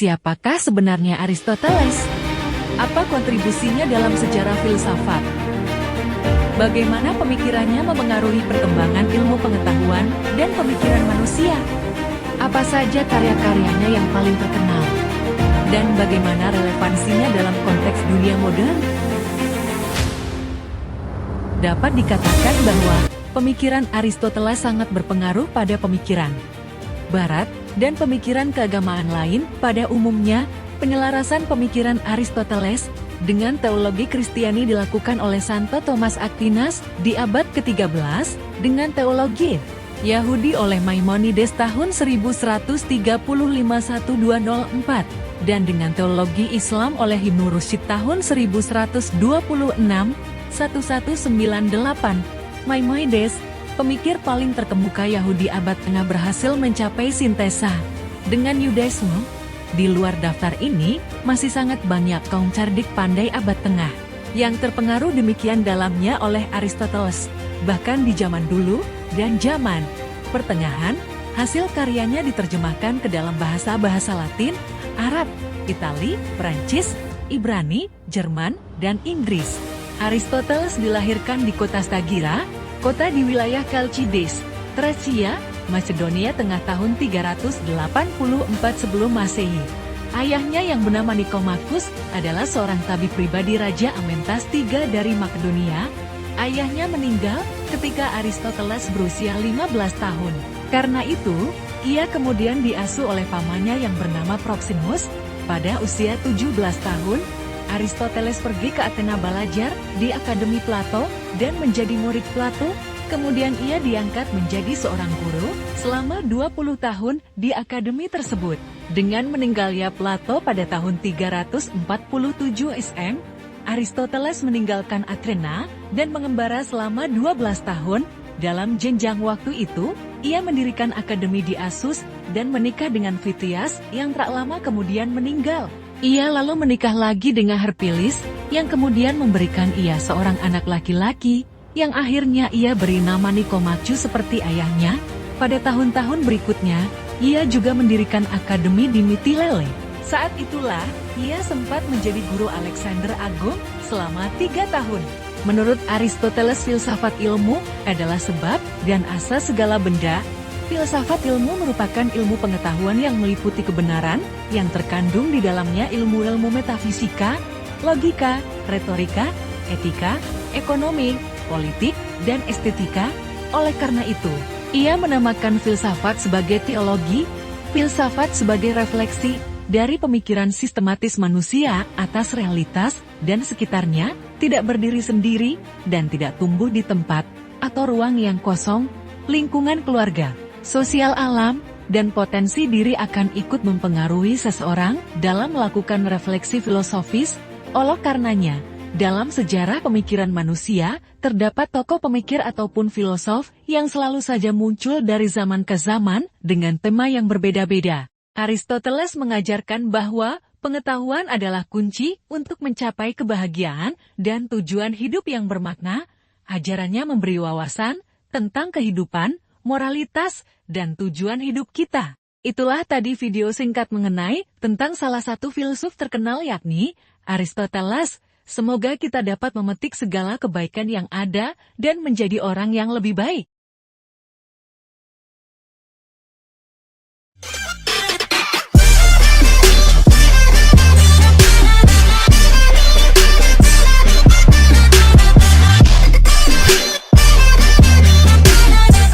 Siapakah sebenarnya Aristoteles? Apa kontribusinya dalam sejarah filsafat? Bagaimana pemikirannya mempengaruhi perkembangan ilmu pengetahuan dan pemikiran manusia? Apa saja karya-karyanya yang paling terkenal? Dan bagaimana relevansinya dalam konteks dunia modern? Dapat dikatakan bahwa pemikiran Aristoteles sangat berpengaruh pada pemikiran Barat dan pemikiran keagamaan lain. Pada umumnya, penyelarasan pemikiran Aristoteles dengan teologi Kristiani dilakukan oleh Santo Thomas Aquinas di abad ke-13 dengan teologi Yahudi oleh Maimonides tahun 1135-1204 dan dengan teologi Islam oleh Ibnu Rushd tahun 1126-1198. Maimonides, pemikir paling terkemuka Yahudi abad tengah, berhasil mencapai sintesa dengan Yudaisme. Di luar daftar ini, masih sangat banyak kaum cerdik pandai abad tengah yang terpengaruh demikian dalamnya oleh Aristoteles. Bahkan di zaman dulu dan zaman pertengahan, hasil karyanya diterjemahkan ke dalam bahasa-bahasa Latin, Arab, Itali, Prancis, Ibrani, Jerman, dan Inggris. Aristoteles dilahirkan di kota Stagira, kota di wilayah Chalcidice, Thracia, Macedonia Tengah tahun 384 sebelum Masehi. Ayahnya yang bernama Nikomakus adalah seorang tabib pribadi Raja Amyntas III dari Makedonia. Ayahnya meninggal ketika Aristoteles berusia 15 tahun. Karena itu, ia kemudian diasuh oleh pamannya yang bernama Proxenus. Pada usia 17 tahun, Aristoteles pergi ke Athena belajar di Akademi Plato dan menjadi murid Plato. Kemudian ia diangkat menjadi seorang guru selama 20 tahun di akademi tersebut. Dengan meninggalnya Plato pada tahun 347 SM, Aristoteles meninggalkan Athena dan mengembara selama 12 tahun. Dalam jenjang waktu itu, ia mendirikan akademi di Asus dan menikah dengan Phitias yang tak lama kemudian meninggal. Ia lalu menikah lagi dengan Herpilis yang kemudian memberikan ia seorang anak laki-laki, yang akhirnya ia beri nama Nikomakus seperti ayahnya. Pada tahun-tahun berikutnya, ia juga mendirikan akademi di Mitilene. Saat itulah, ia sempat menjadi guru Alexander Agung selama 3 tahun. Menurut Aristoteles, filsafat ilmu adalah sebab dan asas segala benda. Filsafat ilmu merupakan ilmu pengetahuan yang meliputi kebenaran, yang terkandung di dalamnya ilmu-ilmu metafisika, logika, retorika, etika, ekonomi, politik, dan estetika. Oleh karena itu, ia menamakan filsafat sebagai teologi, filsafat sebagai refleksi dari pemikiran sistematis manusia atas realitas dan sekitarnya, tidak berdiri sendiri, dan tidak tumbuh di tempat atau ruang yang kosong. Lingkungan keluarga, sosial alam, dan potensi diri akan ikut mempengaruhi seseorang dalam melakukan refleksi filosofis. Oleh karenanya, dalam sejarah pemikiran manusia, terdapat tokoh pemikir ataupun filosof yang selalu saja muncul dari zaman ke zaman dengan tema yang berbeda-beda. Aristoteles mengajarkan bahwa pengetahuan adalah kunci untuk mencapai kebahagiaan dan tujuan hidup yang bermakna. Ajarannya memberi wawasan tentang kehidupan, moralitas, dan tujuan hidup kita. Itulah tadi video singkat mengenai tentang salah satu filsuf terkenal yakni Aristoteles. Semoga kita dapat memetik segala kebaikan yang ada dan menjadi orang yang lebih baik.